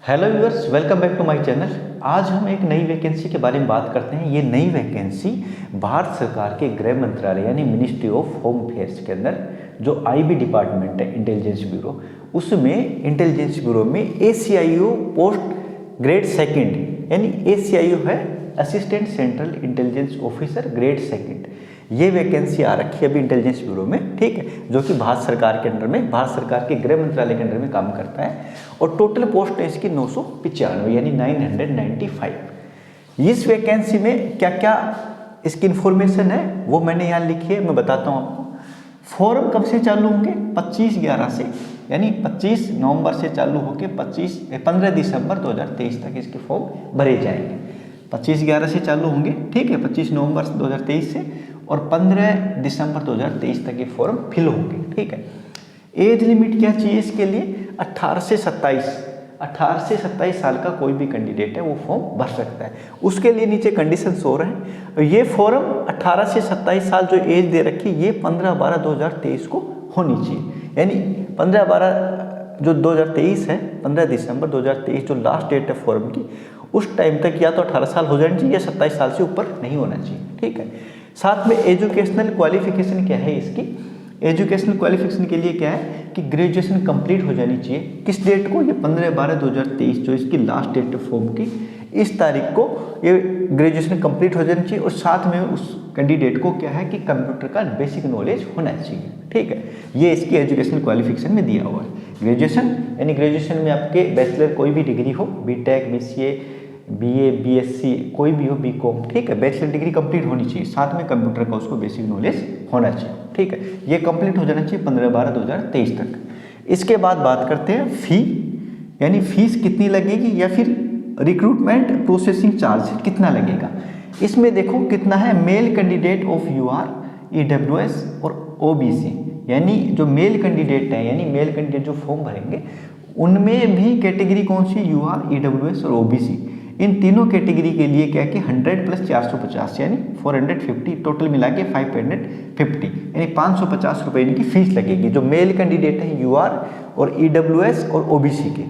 Hello viewers, welcome back to my channel. आज हम एक नई वैकेंसी के बारे में बात करते हैं। ये नई वैकेंसी भारत सरकार के गृह मंत्रालय यानी मिनिस्ट्री ऑफ होम अफेयर्स के अंदर जो आईबी डिपार्टमेंट है, इंटेलिजेंस ब्यूरो, उसमें इंटेलिजेंस ब्यूरो में ACIO पोस्ट ग्रेड सेकंड यानी ACIO है assistant central intelligence officer grade second. ये वैकेंसी आ रखी है अभी इंटेलिजेंस ब्यूरो में, ठीक है, जो कि भारत सरकार के अंडर में, भारत सरकार के गृह मंत्रालय के अंडर में काम करता है। और टोटल पोस्ट है इसकी 995 यानी 995। इस वैकेंसी में क्या क्या इसकी इंफॉर्मेशन है वो मैंने यहाँ लिखी है, मैं बताता हूँ आपको। फॉर्म कब से चालू होंगे? 25/11 से, यानी 25 नवंबर से चालू होकर 15 दिसंबर 2023 तक इसके फॉर्म भरे जाएंगे। 25/11 से चालू होंगे, ठीक है, 25 नवंबर 2023 से, और 15 दिसंबर 2023 तक ये फॉर्म फिल होंगे, ठीक है। एज लिमिट क्या चाहिए इसके लिए? 18 से 27 साल का कोई भी कैंडिडेट है वो फॉर्म भर सकता है। उसके लिए नीचे कंडीशंस हो रहे हैं। ये फॉर्म 18 से 27 साल जो एज दे रखी ये 15/12/2023 को होनी चाहिए, यानी 15/12 जो 2023 है, 15 दिसंबर 2023 जो लास्ट डेट है फॉर्म की, उस टाइम तक या तो 18 साल हो जानी चाहिए या 27 साल से ऊपर नहीं होना चाहिए, ठीक है। साथ में एजुकेशनल क्वालिफिकेशन क्या है इसकी? एजुकेशनल क्वालिफिकेशन के लिए क्या है कि ग्रेजुएशन कंप्लीट हो जानी चाहिए। किस डेट को? ये 15/12/2023 जो इसकी लास्ट डेट है फॉर्म की, इस तारीख को ये ग्रेजुएशन कंप्लीट हो जानी चाहिए। और साथ में उस कैंडिडेट को क्या है कि कंप्यूटर का बेसिक नॉलेज होना चाहिए, ठीक है। ये इसकी एजुकेशनल क्वालिफिकेशन में दिया हुआ है। ग्रेजुएशन यानी ग्रेजुएशन में आपके बैचलर कोई भी डिग्री हो, BTech, BCA, BA, BSc कोई भी हो, BCom, ठीक है, बैचलर डिग्री कंप्लीट होनी चाहिए। साथ में कंप्यूटर का उसको बेसिक नॉलेज होना चाहिए, ठीक है। ये कंप्लीट हो जाना चाहिए 15/12/2023 तक। इसके बाद बात करते हैं फी, यानी फीस कितनी लगेगी या फिर रिक्रूटमेंट प्रोसेसिंग चार्ज कितना लगेगा। इसमें देखो कितना है। Male candidate of UR, EWS और OBC, यानी जो मेल कैंडिडेट है, यानी मेल कैंडिडेट जो फॉर्म भरेंगे उनमें भी कैटेगरी कौन सी? UR, EWS और OBC। इन तीनों कैटेगरी के लिए क्या कि 100 + 450 यानी 450, टोटल मिला के 550 यानी 550 रुपये इनकी फीस लगेगी, जो मेल कैंडिडेट है UR और EWS और OBC के।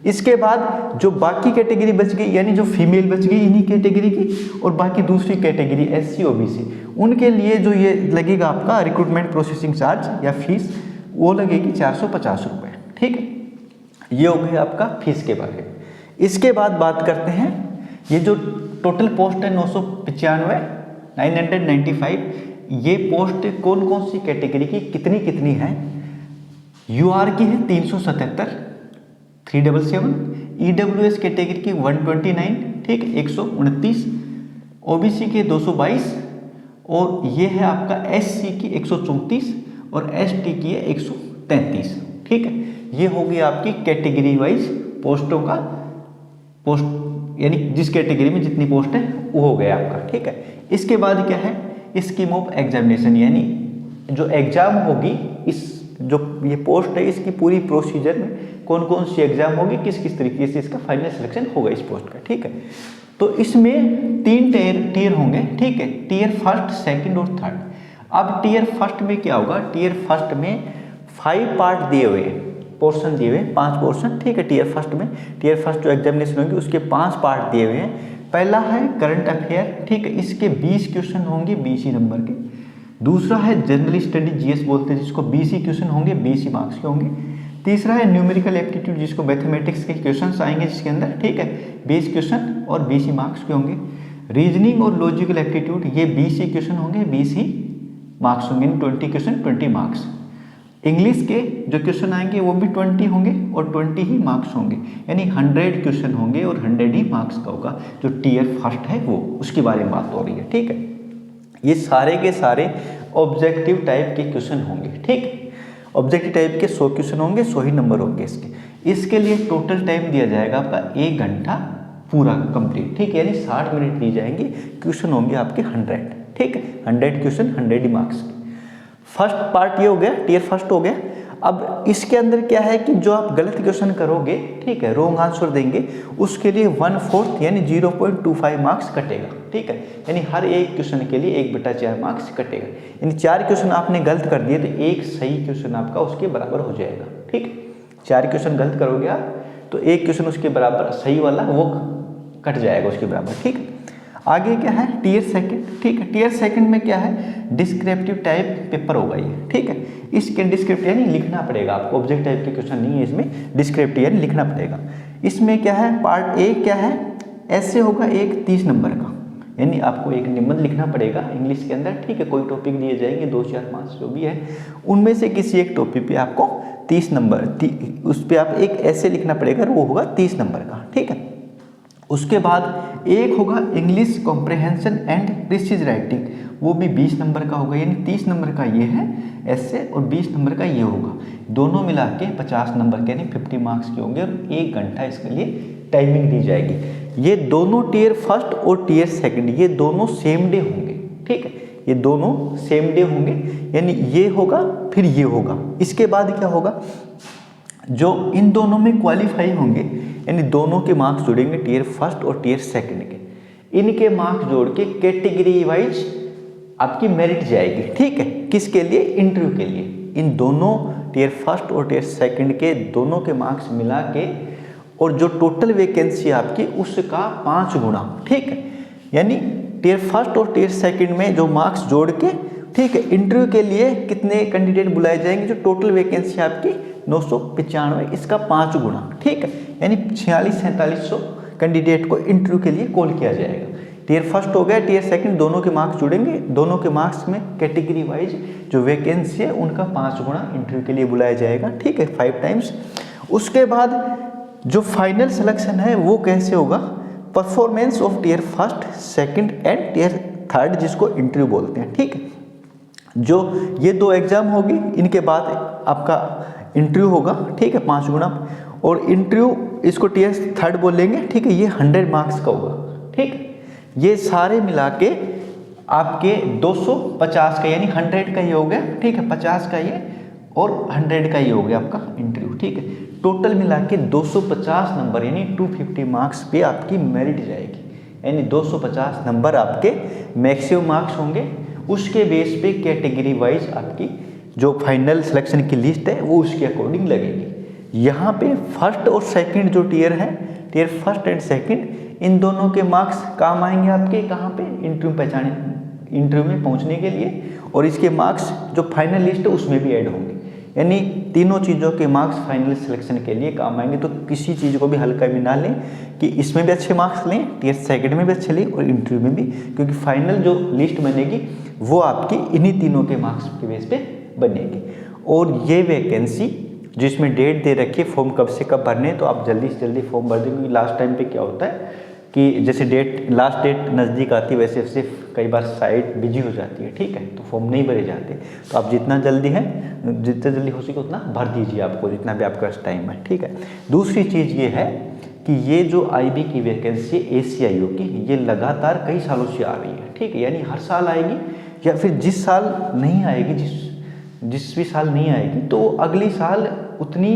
इसके बाद जो बाकी कैटेगरी बच गई, यानी जो फीमेल बच गई इन्हीं कैटेगरी की, और बाकी दूसरी कैटेगरी SC OBC, उनके लिए जो ये लगेगा आपका रिक्रूटमेंट प्रोसेसिंग चार्ज या फीस, वो लगेगी 450 रुपये, ठीक है। ये हो गया आपका फीस के बारे में। इसके बाद बात करते हैं ये जो टोटल पोस्ट है 995, ये पोस्ट कौन कौन सी कैटेगरी की कितनी कितनी है? UR की है 377, 377, EWS कैटेगरी की 129, ठीक, 129, OBC के 222, और ये है आपका SC की 134 और ST की है 133, ठीक है। ये होगी आपकी कैटेगरी वाइज पोस्टों का पोस्ट, यानी जिस कैटेगरी में जितनी पोस्ट है वो हो गया आपका, ठीक है। इसके बाद क्या है? स्कीम ऑफ एग्जामिनेशन, यानी जो एग्जाम होगी, इस जो ये पोस्ट है इसकी पूरी प्रोसीजर में कौन कौन सी एग्जाम होगी, किस किस तरीके से इसका फाइनल सिलेक्शन होगा इस पोस्ट का, ठीक है। तो इसमें 3 टीयर होंगे, ठीक है, टीयर फर्स्ट, सेकंड और थर्ड। अब टीयर फर्स्ट में क्या होगा? टीयर फर्स्ट में 5 पार्ट दिए हुए हैं, पोर्शन दिए हुए हैं, 5 पोर्शन, ठीक है। टीयर फर्स्ट में, टीयर फर्स्ट जो एग्जामिनेशन होगी उसके 5 पार्ट दिए हुए हैं। पहला है करंट अफेयर, ठीक है, इसके 20 क्वेश्चन होंगे 20 नंबर के। दूसरा है जनरल स्टडी, GS बोलते हैं जिसको, 20 क्वेश्चन होंगे, 20 मार्क्स के होंगे। तीसरा है न्यूमेरिकल एप्टीट्यूड, जिसको मैथमेटिक्स के क्वेश्चन आएंगे जिसके अंदर, ठीक है, 20 क्वेश्चन और 20 मार्क्स के होंगे। रीजनिंग और लॉजिकल एप्टीट्यूड, ये 20 क्वेश्चन होंगे, 20 मार्क्स होंगे, 20 क्वेश्चन 20 मार्क्स। इंग्लिश के जो क्वेश्चन आएंगे वो भी 20 होंगे और 20 ही मार्क्स होंगे, यानी 100 क्वेश्चन होंगे और 100 ही मार्क्स का होगा। जो टीयर फर्स्ट है वो, उसके बारे में बात हो रही है, ठीक है। ये सारे के सारे ऑब्जेक्टिव टाइप के क्वेश्चन होंगे, ठीक। ऑब्जेक्टिव टाइप के 100 क्वेश्चन होंगे, 100 ही नंबर होंगे इसके। इसके लिए टोटल टाइम दिया जाएगा आपका 1 घंटा पूरा कंप्लीट, ठीक है, यानी 60 मिनट दी जाएंगे। क्वेश्चन होंगे आपके 100, ठीक है, 100 क्वेश्चन 100 ही मार्क्स के। फर्स्ट पार्ट ये हो गया, टीयर फर्स्ट हो गया। अब इसके अंदर क्या है कि जो आप गलत क्वेश्चन करोगे, ठीक है, रॉन्ग आंसर देंगे, उसके लिए 1/4 यानी 0.25 मार्क्स कटेगा, ठीक है। यानी हर एक क्वेश्चन के लिए 1/4 मार्क्स कटेगा, यानी 4 क्वेश्चन आपने गलत कर दिए तो एक सही क्वेश्चन आपका उसके बराबर हो जाएगा, ठीक है। 4 क्वेश्चन गलत करोगे आप तो एक क्वेश्चन उसके बराबर सही वाला वो कट जाएगा उसके बराबर, ठीक है। आगे क्या है, टीयर सेकंड, ठीक है। टीयर सेकंड में क्या है, डिस्क्रिप्टिव टाइप पेपर होगा ये, ठीक है। इसके डिस्क्रिप्टिव यानी लिखना पड़ेगा आपको, ऑब्जेक्ट टाइप के क्वेश्चन नहीं है इसमें, डिस्क्रिप्टिव यानी लिखना पड़ेगा। इसमें क्या है, पार्ट ए क्या है, ऐसे होगा एक 30 नंबर का, यानी आपको एक निबंध लिखना पड़ेगा इंग्लिश के अंदर, ठीक है। कोई टॉपिक दिए जाएंगे 2, 4, 5 जो भी है, उनमें से किसी एक टॉपिक पे आपको 30 नंबर उस पर आप एक ऐसे लिखना पड़ेगा, वो होगा 30 नंबर का, ठीक है। उसके बाद एक होगा English comprehension and precedes writing, वो भी 20 नंबर का होगा, यानी 30 नंबर का ये है ऐसे और 20 नंबर का ये होगा, दोनों मिला के 50 नंबर के, यानी 50 मार्क्स के होंगे और 1 घंटा इसके लिए टाइमिंग दी जाएगी। ये दोनों टीयर फर्स्ट और टीयर सेकंड ये दोनों सेम डे होंगे, ठीक है। ये दोनों सेम डे होंगे, यानी ये होगा फिर ये होगा। इसके बाद क्या होगा, जो इन दोनों में क्वालिफाई होंगे, यानी दोनों के मार्क्स जोड़ेंगे टीयर फर्स्ट और टीयर सेकंड के, इनके मार्क्स जोड़ के कैटेगरी वाइज आपकी मेरिट जाएगी, ठीक है। किसके लिए, इंटरव्यू के लिए। इन दोनों टीयर फर्स्ट और टीयर सेकंड के दोनों के मार्क्स मिला के और जो टोटल वैकेंसी आपकी उसका 5 गुना, ठीक है। यानी टीयर फर्स्ट और टीयर सेकंड में जो मार्क्स जोड़ के, ठीक है, इंटरव्यू के लिए कितने कैंडिडेट बुलाए जाएंगे, जो टोटल वैकेंसी आपकी 995, इसका 5 गुना, ठीक है। यानी 4600-4700 कैंडिडेट को इंटरव्यू के लिए कॉल किया जाएगा। टीयर फर्स्ट हो गया, टीयर सेकंड, दोनों के मार्क्स जुड़ेंगे, दोनों के मार्क्स में कैटेगरी वाइज जो वैकेंसी है उनका 5 गुना इंटरव्यू के लिए बुलाया जाएगा, ठीक है, 5 टाइम्स। उसके बाद जो फाइनल सिलेक्शन है वो कैसे होगा, performance of tier first, second and tier third, जिसको इंटरव्यू बोलते हैं, ठीक है। जो ये 2 एग्जाम होगी, इनके बाद आपका इंटरव्यू होगा, ठीक है, 5 गुना। और इंटरव्यू इसको टीयर थर्ड बोलेंगे, ठीक है, ये 100 मार्क्स का होगा, ठीक है। ये सारे मिला के आपके 250 का, यानी 100 का ये हो गया, ठीक है, 50 का ये और 100 का ये हो गया आपका इंटरव्यू, ठीक है। टोटल मिला के 250 नंबर, यानी 250 मार्क्स पे आपकी मेरिट जाएगी, यानी 250 नंबर आपके मैक्सिमम मार्क्स होंगे। उसके बेस पे कैटेगरी वाइज आपकी जो फाइनल सिलेक्शन की लिस्ट है वो उसके अकॉर्डिंग लगेगी। यहाँ पे फर्स्ट और सेकंड जो टीयर है, टीयर फर्स्ट एंड सेकंड, इन दोनों के मार्क्स काम आएंगे आपके कहाँ पे, इंटरव्यू में पहुँचने के लिए, और इसके मार्क्स जो फाइनल लिस्ट है उसमें भी ऐड होंगे, यानी तीनों चीज़ों के मार्क्स फाइनल सिलेक्शन के लिए काम आएंगे। तो किसी चीज़ को भी हल्का भी ना लें कि इसमें भी अच्छे मार्क्स लें, टीयर सेकंड में भी अच्छे लें और इंटरव्यू में भी, क्योंकि फाइनल जो लिस्ट बनेगी वो आपकी इन्हीं तीनों के मार्क्स के बेस पे बनेगी। और ये वैकेंसी जिसमें डेट दे रखी है फॉर्म कब से कब भरने, तो आप जल्दी से जल्दी फॉर्म भर दें, क्योंकि लास्ट टाइम पे क्या होता है कि जैसे लास्ट डेट नज़दीक आती है वैसे वैसे कई बार साइट बिजी हो जाती है, ठीक है, तो फॉर्म नहीं भरे जाते। तो आप जितना जल्दी है, जितना जल्दी हो सके उतना भर दीजिए, आपको जितना भी आपका टाइम है, ठीक है। दूसरी चीज़ ये है कि ये जो IB की वैकेंसी ACIO की, ये लगातार कई सालों से आ रही है, ठीक है, यानी हर साल आएगी, या फिर जिस साल नहीं आएगी, जिस भी साल नहीं आएगी तो अगली साल उतनी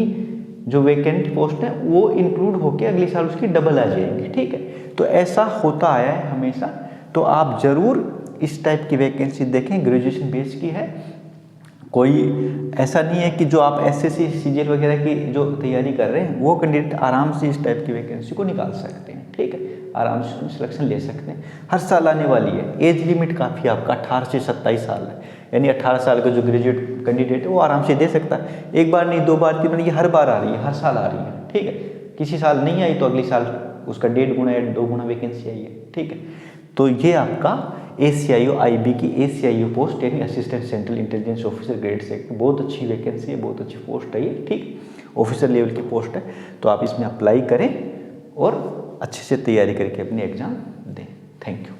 जो वैकेंट पोस्ट है वो इंक्लूड होके अगले साल उसकी डबल आ जाएंगी, ठीक है। तो ऐसा होता आया है हमेशा, तो आप ज़रूर इस टाइप की वैकेंसी देखें, ग्रेजुएशन बेस की है, कोई ऐसा नहीं है कि जो आप SSC CGL वगैरह की जो तैयारी कर रहे हैं वो कैंडिडेट आराम से इस टाइप की वैकेंसी को निकाल सकते हैं, ठीक है, आराम से सिलेक्शन ले सकते हैं। हर साल आने वाली है, एज लिमिट काफ़ी आपका 18 से 27 साल है, यानी 18 साल का जो ग्रेजुएट कैंडिडेट है वो आराम से दे सकता है, एक बार नहीं, 2 बार, 3 बार, ये हर बार आ रही है, हर साल आ रही है, ठीक है। किसी साल नहीं आई तो अगले साल उसका 1.5 गुना या 2 गुना वैकेंसी आई है, ठीक है। तो ये आपका ACIO IB की ACIO पोस्ट, यानी assistant central intelligence officer grade से, बहुत अच्छी वैकेंसी है, बहुत अच्छी पोस्ट है ये, ठीक, ऑफिसर लेवल की पोस्ट है। तो आप इसमें अप्लाई करें और अच्छे से तैयारी करके अपनी एग्ज़ाम दें। Thank you.